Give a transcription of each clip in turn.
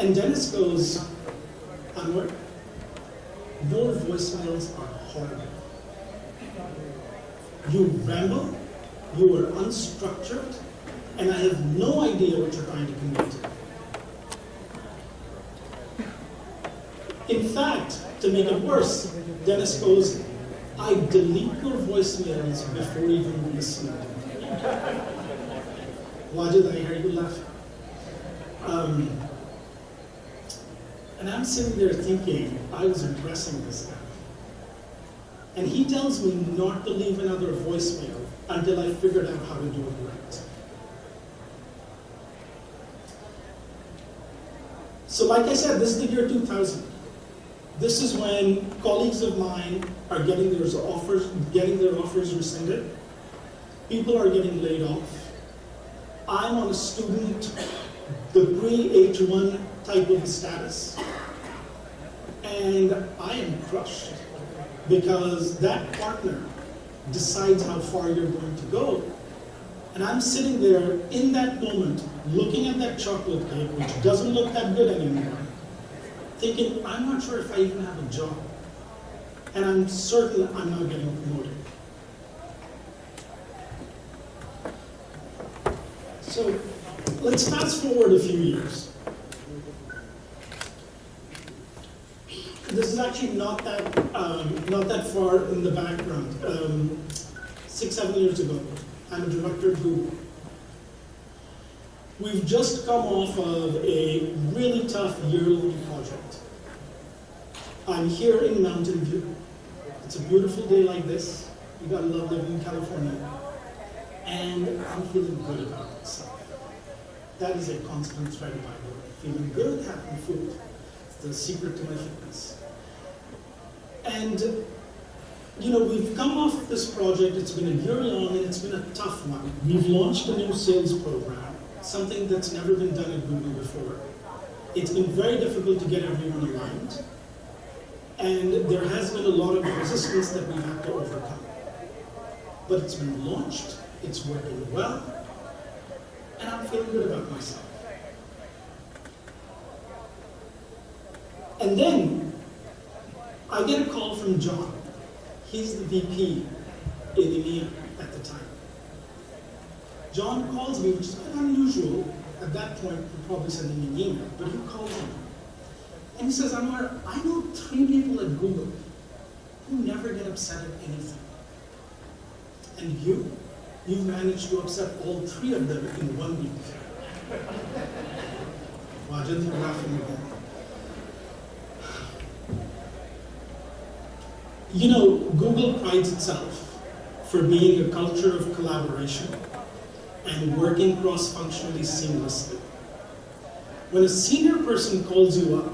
And Dennis goes, Anwar, your voicemails are horrible. You ramble, you are unstructured, and I have no idea what you're trying to convey to me. In fact, to make it worse, Dennis goes, I delete your voicemails before even listening to them. Wajid, I hear you laughing. And I'm sitting there thinking, I was impressing this guy. And he tells me not to leave another voicemail until I figured out how to do it right. So like I said, this is the year 2000. This is when colleagues of mine are getting their offers rescinded. People are getting laid off. I'm on a student, the pre-H1 type of status. And I am crushed because that partner decides how far you're going to go. And I'm sitting there in that moment, looking at that chocolate cake, which doesn't look that good anymore, thinking, I'm not sure if I even have a job. And I'm certain I'm not getting promoted. So let's fast forward a few years. This is actually not that far in the background. 6-7 years ago, I'm a director at Google. We've just come off of a really tough year-long project. I'm here in Mountain View. It's a beautiful day like this. You gotta love living in California. And I'm feeling good about myself. That is a constant thread of my work. Feeling good, having food. It's the secret to my fitness. And, we've come off of this project. It's been a year long and it's been a tough one. We've launched a new sales program, something that's never been done at Google before. It's been very difficult to get everyone aligned. And there has been a lot of resistance that we've had to overcome. But it's been launched, it's working well, and I'm feeling good about myself. And then I get a call from John. He's the VP in EMEA at the time. John calls me, which is quite unusual. At that point, he's probably sending me an email, but he calls me. And he says, Anwar, I know 3 people at Google who never get upset at anything. And you've managed to upset all 3 of them in 1 week. Wajid, you're laughing again. Google prides itself for being a culture of collaboration and working cross-functionally seamlessly. When a senior person calls you up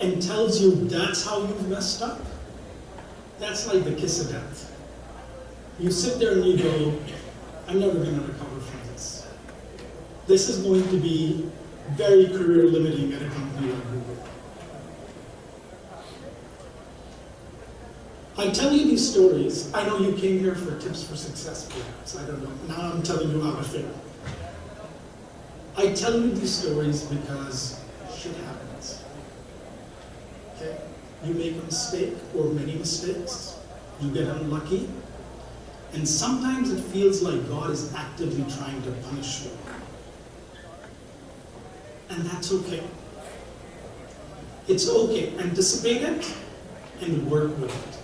and tells you that's how you've messed up, that's like the kiss of death. You sit there and you go, I'm never going to recover from this. This is going to be very career limiting at a company like Google. I tell you these stories. I know you came here for tips for success, perhaps. I don't know. Now I'm telling you how to fail. I tell you these stories because shit happens. Okay? You make a mistake or many mistakes. You get unlucky. And sometimes it feels like God is actively trying to punish you. And that's okay. It's okay. Anticipate it and work with it.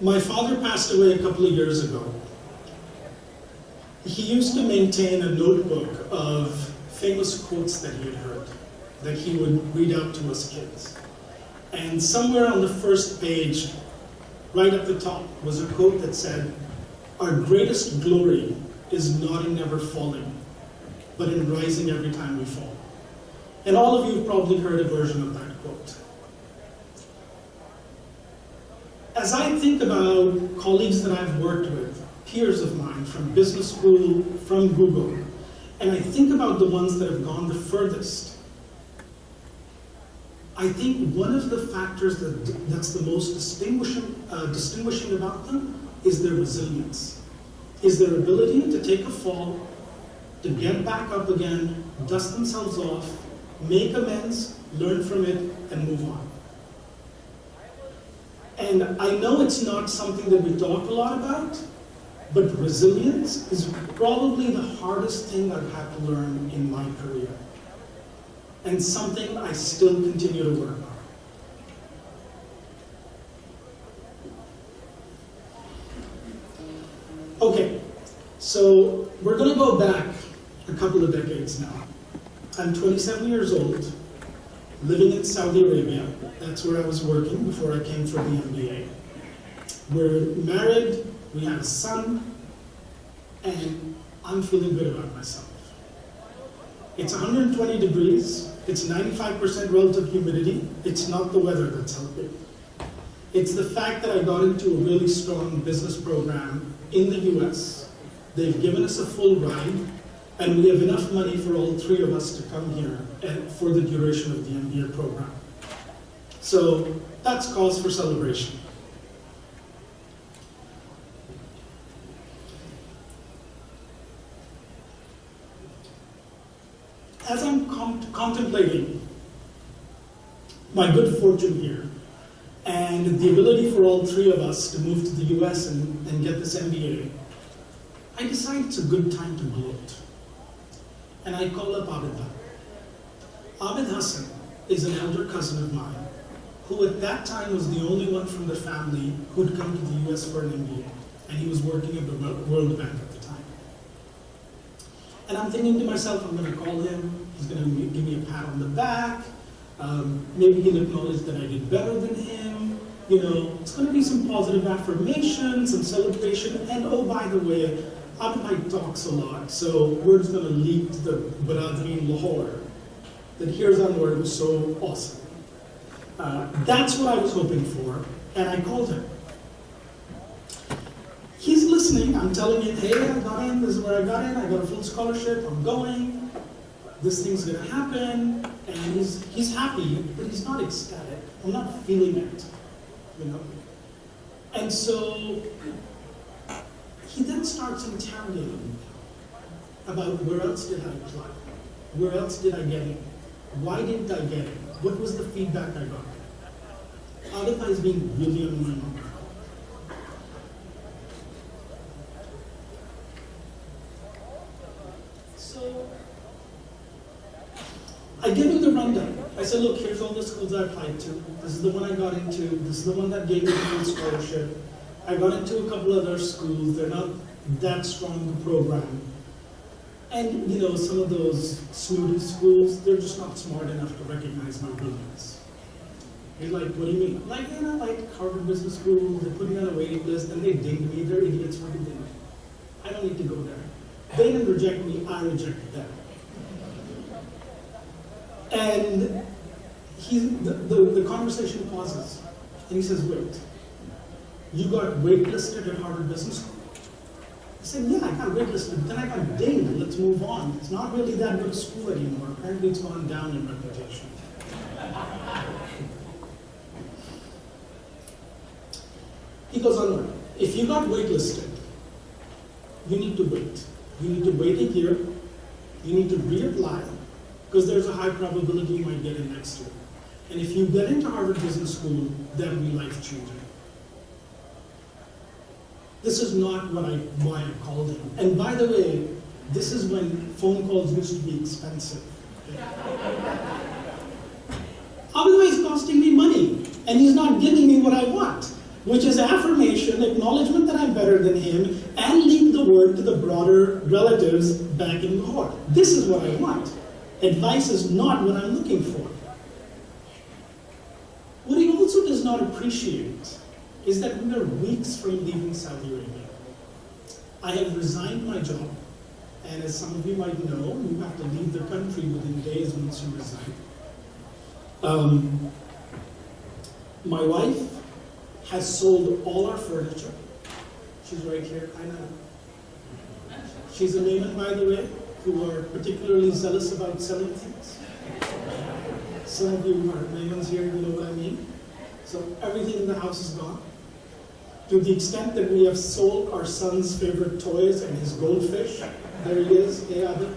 My father passed away a couple of years ago. He used to maintain a notebook of famous quotes that he had heard, that he would read out to us kids. And somewhere on the first page, right at the top, was a quote that said, our greatest glory is not in never falling, but in rising every time we fall. And all of you have probably heard a version of that quote. As I think about colleagues that I've worked with, peers of mine from business school, from Google, and I think about the ones that have gone the furthest, I think one of the factors that's the most distinguishing about them is their resilience, is their ability to take a fall, to get back up again, dust themselves off, make amends, learn from it, and move on. And I know it's not something that we talk a lot about, but resilience is probably the hardest thing I've had to learn in my career, and something I still continue to work on. Okay, so we're going to go back a couple of decades now. I'm 27 years old, living in Saudi Arabia. That's where I was working before I came for the MBA. We're married, we have a son, and I'm feeling good about myself. It's 120 degrees, it's 95% relative humidity. It's not the weather that's helping. It's the fact that I got into a really strong business program in the US. They've given us a full ride, and we have enough money for all three of us to come here and for the duration of the MBA program. So that's cause for celebration. As I'm contemplating my good fortune here, and the ability for all three of us to move to the US and get this MBA, I decided it's a good time to gloat. And I call up Abid. Abid Hassan is an elder cousin of mine, who at that time was the only one from the family who'd come to the US for an MBA, and he was working at the World Bank at the time. And I'm thinking to myself, I'm going to call him, he's going to give me a pat on the back, maybe he'll acknowledge that I did better than him, it's going to be some positive affirmation, some celebration, and oh, by the way, Abid talks a lot, so word's going to leak to the Baradri in Lahore that here's Anwar, who's so awesome. That's what I was hoping for, and I called him. He's listening, I'm telling him, hey, I got in, this is where I got in, I got a full scholarship, I'm going, this thing's gonna happen, and he's happy, but he's not ecstatic. I'm not feeling it, And so, he then starts interrogating me about where else did I apply? Where else did I get in? Why didn't I get in? What was the feedback I got? Aditya is being really annoying. So, I give him the rundown. I said, look, here's all the schools I applied to. This is the one I got into. This is the one that gave me the full scholarship. I got into a couple other schools. They're not that strong in the program. And, some of those snooty schools, they're just not smart enough to recognize my brilliance. He's like, what do you mean? I'm like, like Harvard Business School, they put me on a waiting list, and they dinged me. They're idiots for doing it. I don't need to go there. They didn't reject me, I rejected them. And the conversation pauses, and he says, wait, you got waitlisted at Harvard Business School? I said, yeah, I got waitlisted, but then I got dinged, let's move on. It's not really that good a school anymore. Apparently it's gone down in reputation. He goes on, if you got waitlisted, you need to wait. You need to wait a year, you need to reapply, because there's a high probability you might get in next year. And if you get into Harvard Business School, that will be life-changing. This is not why I called him. And by the way, this is when phone calls used to be expensive. Otherwise, it's costing me money, and he's not giving me what I want, which is affirmation, acknowledgement that I'm better than him, and leak the word to the broader relatives back in Lahore. This is what I want. Advice is not what I'm looking for. What he also does not appreciate is that we are weeks from leaving Saudi Arabia. I have resigned my job, and as some of you might know, you have to leave the country within days once you resign. My wife has sold all our furniture. She's right here, I know. She's a layman, by the way, who are particularly zealous about selling things. Some of you are laymans here, you know what I mean. So everything in the house is gone. to the extent that we have sold our son's favorite toys and his goldfish. There he is, Ayada.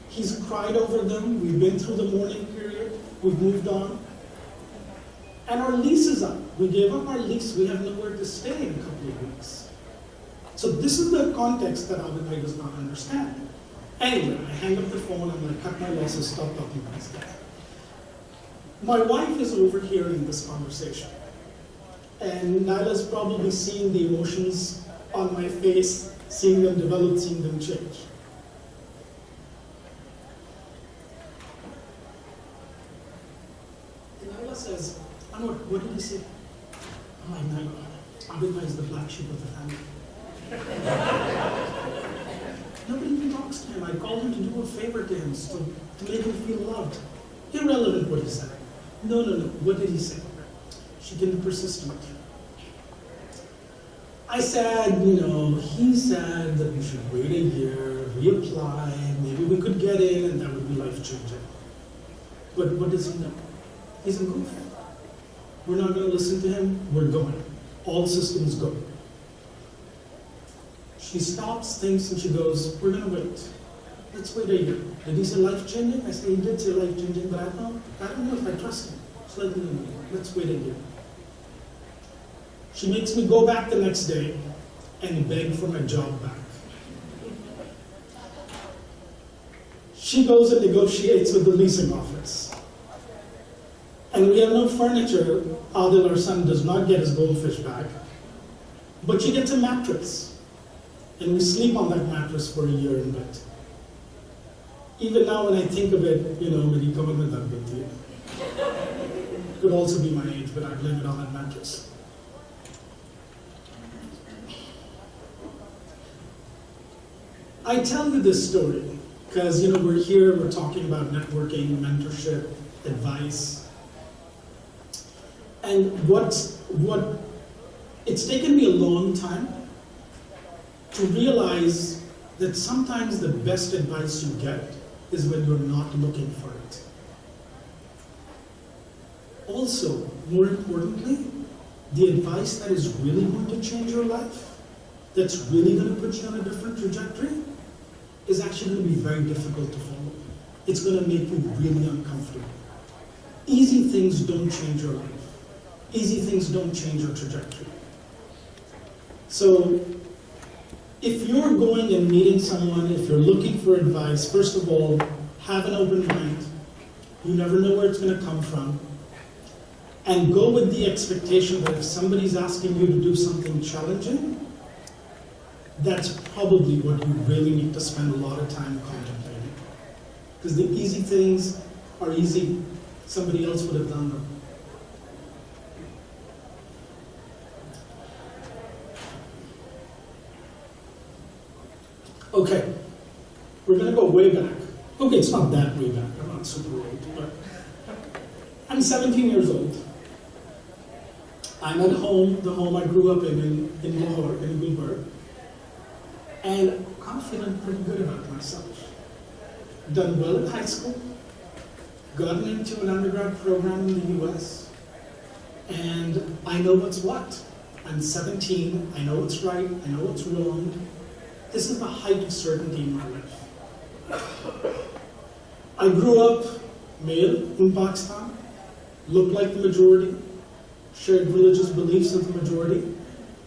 He's cried over them. We've been through the mourning period. We've moved on. And our lease is up. We gave up our lease. We have nowhere to stay in a couple of weeks. So this is the context that Abhay does not understand. Anyway, I hang up the phone. I'm going to cut my losses, stop talking about this guy. My wife is overhearing this conversation. And Nyla's probably seeing the emotions on my face, seeing them develop, seeing them change. And Nyla says, Anwar, what did he say? I'm like, Nyla, Abhay is the black sheep of the family. Nobody even talks to him. I called him to do a favor to him, so to make him feel loved. Irrelevant what he said. No. What did he say? She can be persistent. I said, he said that we should wait a year, reapply, maybe we could get in, and that would be life-changing. But what does he know? He's a goof. We're not going to listen to him. We're going. All systems go. She stops, thinks, and she goes, we're going to wait. Let's wait a year. Did he say life-changing? I said, he did say life-changing, but I don't know if I trust him. So let's wait a year. She makes me go back the next day and beg for my job back. She goes and negotiates with the leasing office. And we have no furniture. Adil, our son, does not get his goldfish back. But she gets a mattress. And we sleep on that mattress for a year and bit. Even now when I think of it, maybe coming with that bit here. Could also be my age, but I blame it on that mattress. I tell you this story because, we're here, we're talking about networking, mentorship, advice. And it's taken me a long time to realize that sometimes the best advice you get is when you're not looking for it. Also, more importantly, the advice that is really going to change your life, that's really going to put you on a different trajectory, is actually going to be very difficult to follow. It's going to make you really uncomfortable. Easy things don't change your life. Easy things don't change your trajectory. So, if you're going and meeting someone, if you're looking for advice, first of all, have an open mind. You never know where it's going to come from. And go with the expectation that if somebody's asking you to do something challenging, that's probably what you really need to spend a lot of time contemplating. Because the easy things are easy. Somebody else would have done them. Okay, we're going to go way back. Okay, it's not that way back. I'm not super old, but I'm 17 years old. I'm at home, the home I grew up in Lahore, in Gulbarga. And I'm feeling pretty good about myself. Done well in high school, gotten into an undergrad program in the US, and I know what's what. I'm 17, I know what's right, I know what's wrong. This is the height of certainty in my life. I grew up male in Pakistan, looked like the majority, shared religious beliefs with the majority.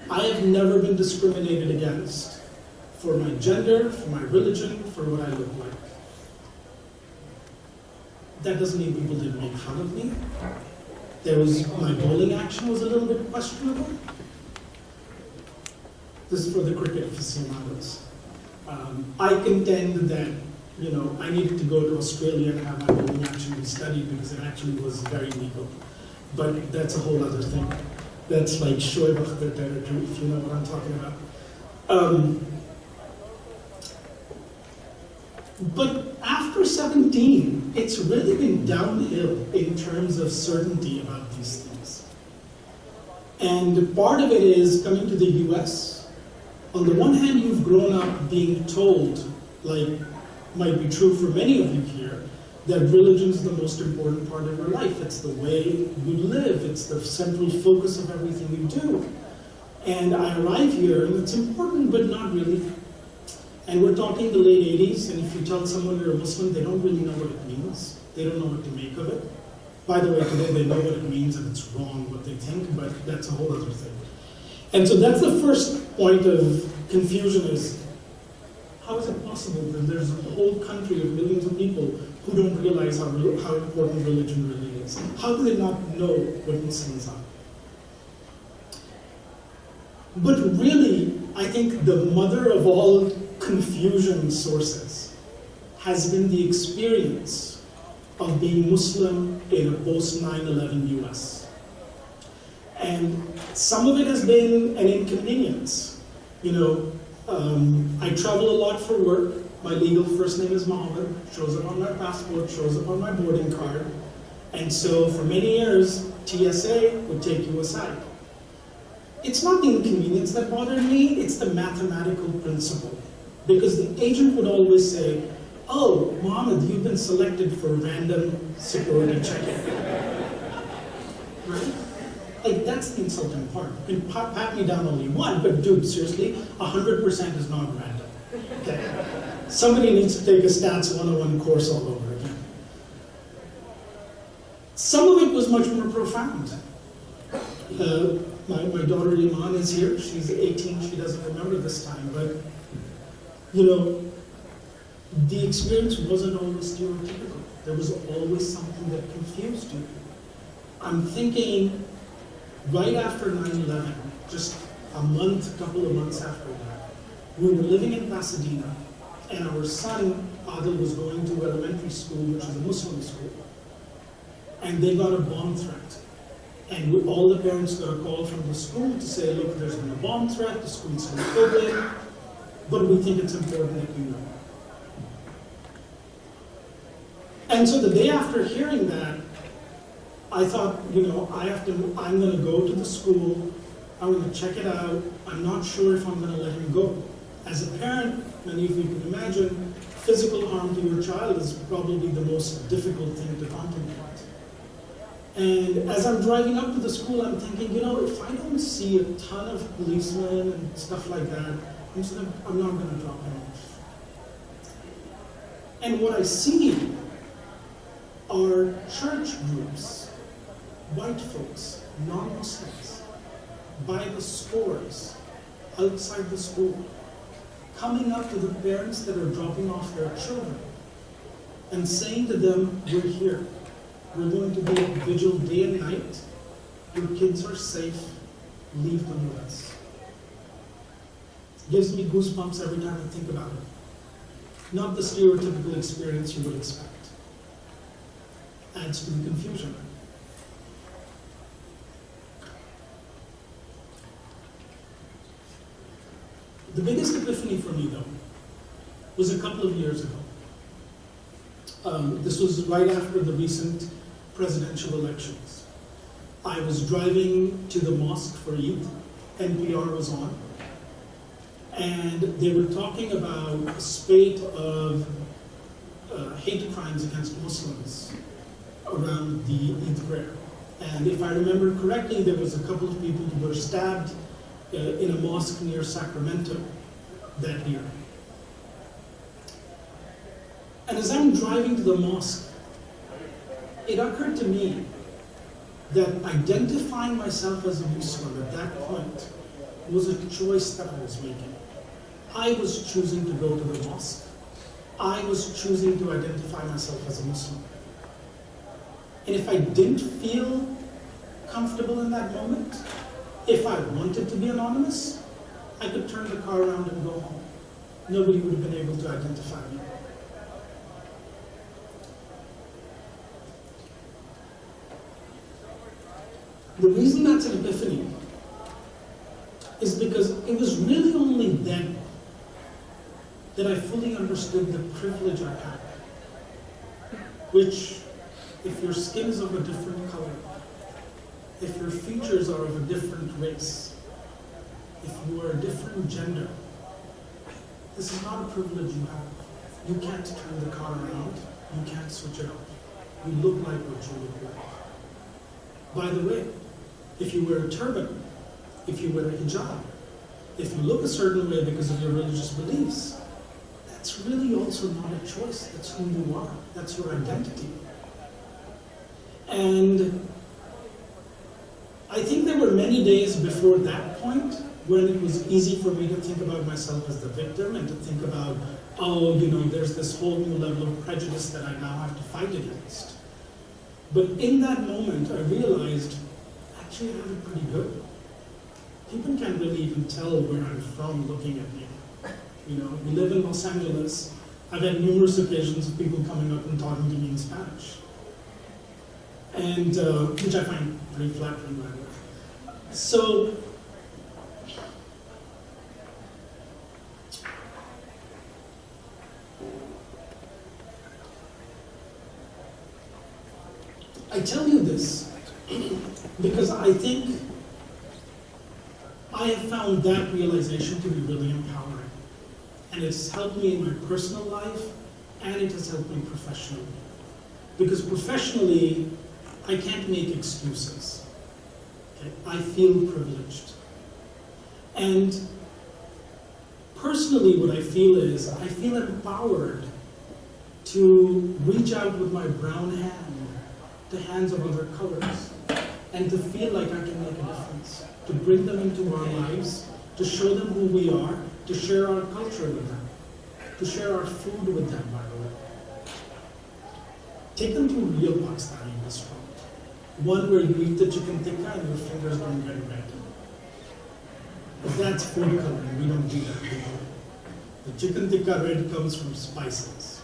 I have never been discriminated against for my gender, for my religion, for what I look like. That doesn't mean people didn't make fun of me. My bowling action was a little bit questionable. This is for the cricket aficionados. I contend that, I needed to go to Australia and have my bowling action be studied because it actually was very legal. But that's a whole other thing. That's like Shoaib Akhtar territory, if you know what I'm talking about. But after 17, it's really been downhill in terms of certainty about these things. And part of it is coming to the US. On the one hand, you've grown up being told, like might be true for many of you here, that religion is the most important part of your life. It's the way you live. It's the central focus of everything you do. And I arrive here, and it's important, but not really. And we're talking the late 80s, and if you tell someone you're a Muslim, they don't really know what it means. They don't know what to make of it. By the way, today they know what it means, and it's wrong what they think, but that's a whole other thing. And so that's the first point of confusion is, how is it possible that there's a whole country of millions of people who don't realize how important religion really is? How do they not know what Muslims are? But really, I think the mother of all confusion sources has been the experience of being Muslim in a post 9/11 US. And some of it has been an inconvenience. I travel a lot for work. My legal first name is Mohammed, shows up on my passport, shows up on my boarding card. And so for many years, TSA would take you aside. It's not the inconvenience that bothered me, it's the mathematical principle. Because the agent would always say, oh, Mohammed, you've been selected for random security checking. Right? Like, that's the insulting part. You can pat me down only one, but dude, seriously, 100% is not random. Okay? Somebody needs to take a Stats 101 course all over again. Some of it was much more profound. My daughter Iman is here. She's 18. She doesn't remember this time, but the experience wasn't always stereotypical. There was always something that confused you. I'm thinking right after 9/11, just a couple of months after that, we were living in Pasadena, and our son, Adil, was going to elementary school, which is a Muslim school, and they got a bomb threat. And all the parents got a call from the school to say, look, there's been a bomb threat, the school's going to open, but we think it's important that you know. And so the day after hearing that, I thought, I'm going to go to the school, I'm going to check it out, I'm not sure if I'm going to let him go. As a parent, many of you can imagine, physical harm to your child is probably the most difficult thing to contemplate. And as I'm driving up to the school, I'm thinking, if I don't see a ton of policemen and stuff like that, I'm not going to drop him off. And what I see are church groups, white folks, non-Muslims, by the scores, outside the school, coming up to the parents that are dropping off their children and saying to them, we're here. We're going to be at vigil day and night. Your kids are safe. Leave them with us. It gives me goosebumps every time I think about it. Not the stereotypical experience you would expect. Adds to the confusion. The biggest epiphany for me, though, was a couple of years ago. This was right after the recent presidential elections. I was driving to the mosque for Eid. NPR was on. And they were talking about a spate of hate crimes against Muslims around the Eid prayer. And if I remember correctly, there was a couple of people who were stabbed in a mosque near Sacramento that year. And as I'm driving to the mosque, it occurred to me that identifying myself as a Muslim at that point was a choice that I was making. I was choosing to go to the mosque. I was choosing to identify myself as a Muslim. And if I didn't feel comfortable in that moment, if I wanted to be anonymous, I could turn the car around and go home. Nobody would have been able to identify me. The reason that's an epiphany is because it was really only then that I fully understood the privilege I had. Which, if your skin is of a different color, if your features are of a different race, if you are a different gender, this is not a privilege you have. You can't turn the car around. You can't switch it off. You look like what you look like. By the way, if you wear a turban, if you wear a hijab, if you look a certain way because of your religious beliefs, that's really also not a choice. That's who you are. That's your identity. And I think there were many days before that point when it was easy for me to think about myself as the victim and to think about, oh, there's this whole new level of prejudice that I now have to fight against. But in that moment, I realized, actually, I have it pretty good. People can't really even tell where I'm from looking at me. We live in Los Angeles. I've had numerous occasions of people coming up and talking to me in Spanish, and which I find pretty flattering, by the way. So, I tell you this because I think I have found that realization to be really empowering. And it's helped me in my personal life, and it has helped me professionally. Because professionally, I can't make excuses. Okay? I feel privileged. And personally, what I feel is, I feel empowered to reach out with my brown hand to hands of other colors, and to feel like I can make a difference, to bring them into our lives, to show them who we are, to share our culture with them, to share our food with them, by the way. Take them to a real Pakistani restaurant, one where you eat the chicken tikka and your fingers don't get red. But that's food coloring, we don't do that. The chicken tikka red comes from spices.